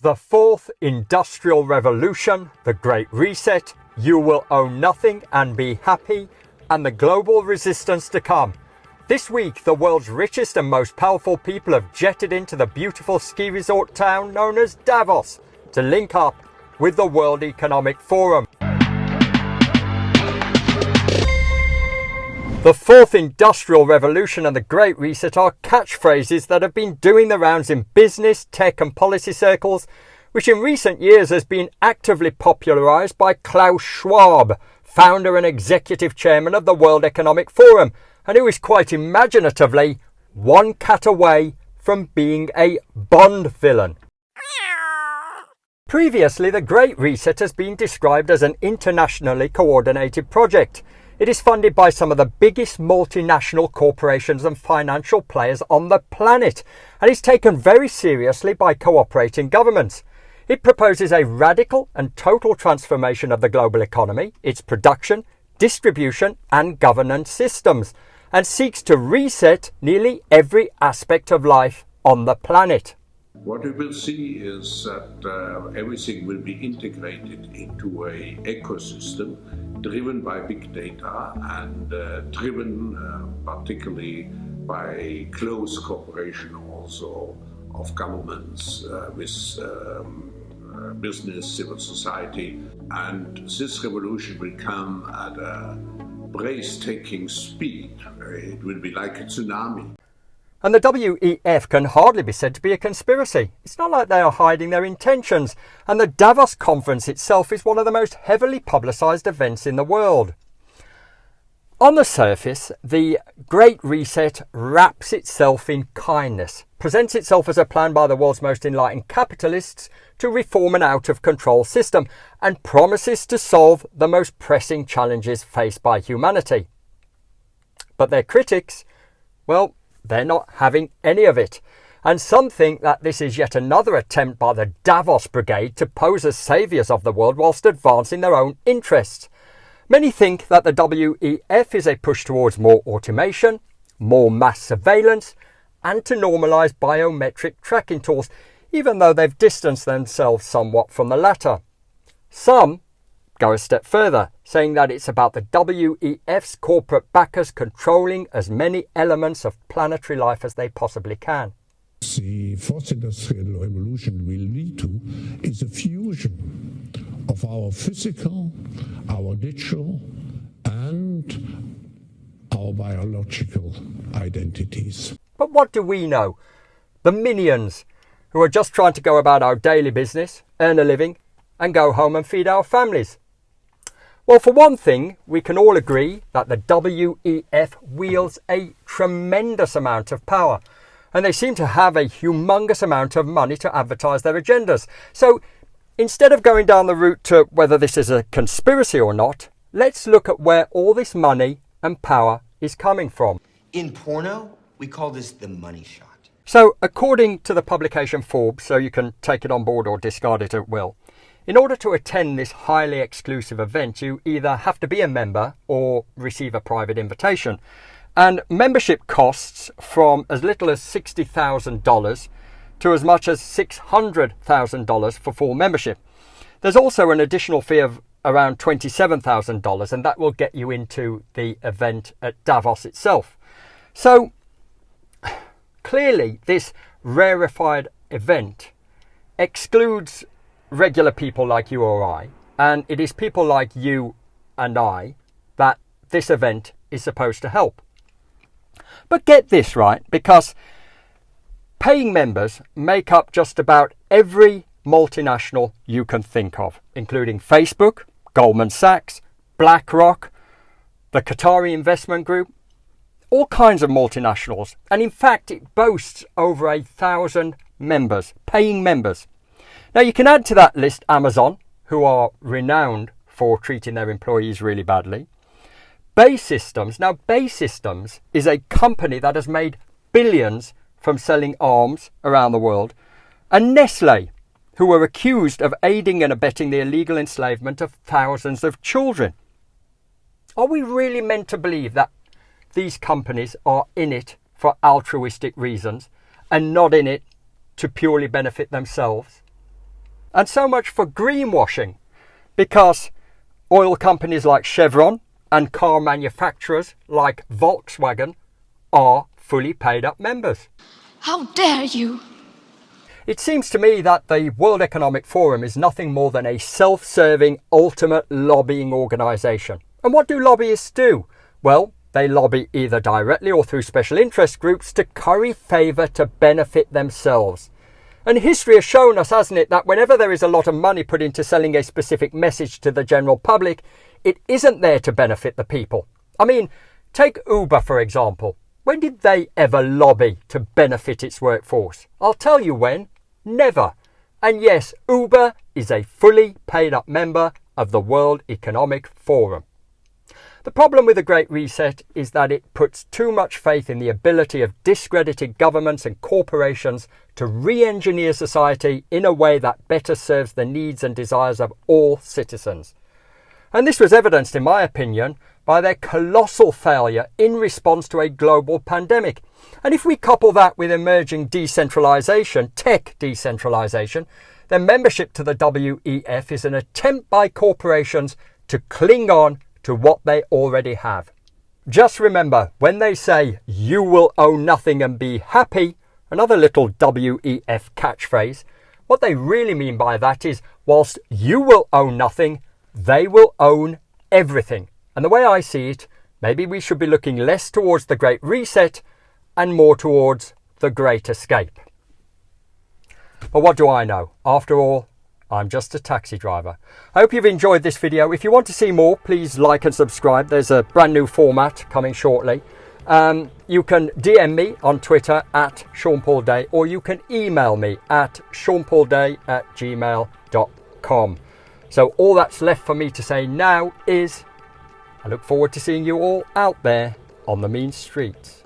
The fourth industrial revolution, the Great Reset, you will own nothing and be happy, and the global resistance to come. This week, the world's richest and most powerful people have jetted into the beautiful ski resort town known as Davos to link up with the World Economic Forum. The fourth industrial revolution and the Great Reset are catchphrases that have been doing the rounds in business, tech and policy circles, which in recent years has been actively popularised by Klaus Schwab, founder and executive chairman of the World Economic Forum, and who is quite imaginatively one cat away from being a Bond villain. Previously, the Great Reset has been described as an internationally coordinated project. It is funded by some of the biggest multinational corporations and financial players on the planet, and is taken very seriously by cooperating governments. It proposes a radical and total transformation of the global economy, its production, distribution and governance systems, and seeks to reset nearly every aspect of life on the planet. What we will see is that everything will be integrated into an ecosystem driven by big data and driven particularly by close cooperation also of governments with business, civil society. And this revolution will come at a breathtaking speed. It will be like a tsunami. And the WEF can hardly be said to be a conspiracy. It's not like they are hiding their intentions, and the Davos conference itself is one of the most heavily publicised events in the world. On the surface, the Great Reset wraps itself in kindness, presents itself as a plan by the world's most enlightened capitalists to reform an out-of-control system, and promises to solve the most pressing challenges faced by humanity. But their critics, well, they're not having any of it, and some think that this is yet another attempt by the Davos Brigade to pose as saviours of the world whilst advancing their own interests. Many think that the WEF is a push towards more automation, more mass surveillance, and to normalise biometric tracking tools, even though they've distanced themselves somewhat from the latter. Some go a step further, saying that it's about the WEF's corporate backers controlling as many elements of planetary life as they possibly can. The fourth industrial revolution will lead to is a fusion of our physical, our digital, and our biological identities. But what do we know? The minions, who are just trying to go about our daily business, earn a living, and go home and feed our families. Well, for one thing, we can all agree that the WEF wields a tremendous amount of power, and they seem to have a humongous amount of money to advertise their agendas. So instead of going down the route to whether this is a conspiracy or not, let's look at where all this money and power is coming from. In porno, we call this the money shot. So according to the publication Forbes, so you can take it on board or discard it at will, in order to attend this highly exclusive event, you either have to be a member or receive a private invitation. And membership costs from as little as $60,000 to as much as $600,000 for full membership. There's also an additional fee of around $27,000, and that will get you into the event at Davos itself. So clearly this rarefied event excludes regular people like you or I, and it is people like you and I that this event is supposed to help. But get this right, because paying members make up just about every multinational you can think of, including Facebook, Goldman Sachs, BlackRock, the Qatari Investment Group, all kinds of multinationals. And in fact, it boasts over 1,000 members, paying members. Now, you can add to that list Amazon, who are renowned for treating their employees really badly. Bay Systems. Now, Bay Systems is a company that has made billions from selling arms around the world. And Nestle, who were accused of aiding and abetting the illegal enslavement of thousands of children. Are we really meant to believe that these companies are in it for altruistic reasons and not in it to purely benefit themselves? And so much for greenwashing, because oil companies like Chevron and car manufacturers like Volkswagen are fully paid up members. How dare you! It seems to me that the World Economic Forum is nothing more than a self-serving ultimate lobbying organisation. And what do lobbyists do? Well, they lobby either directly or through special interest groups to curry favour to benefit themselves. And history has shown us, hasn't it, that whenever there is a lot of money put into selling a specific message to the general public, it isn't there to benefit the people. I mean, take Uber for example. When did they ever lobby to benefit its workforce? I'll tell you when. Never. And yes, Uber is a fully paid up member of the World Economic Forum. The problem with the Great Reset is that it puts too much faith in the ability of discredited governments and corporations to re-engineer society in a way that better serves the needs and desires of all citizens. And this was evidenced, in my opinion, by their colossal failure in response to a global pandemic. And if we couple that with emerging decentralisation, tech decentralisation, then membership to the WEF is an attempt by corporations to cling on to what they already have. Just remember, when they say you will own nothing and be happy, another little WEF catchphrase, what they really mean by that is whilst you will own nothing, they will own everything. And the way I see it, maybe we should be looking less towards the Great Reset and more towards the Great Escape. But what do I know? After all, I'm just a taxi driver. I hope you've enjoyed this video. If you want to see more, please like and subscribe. There's a brand new format coming shortly. You can DM me on Twitter at Sean Paul Day, or you can email me at seanpaulday@gmail.com. So all that's left for me to say now is I look forward to seeing you all out there on the mean streets.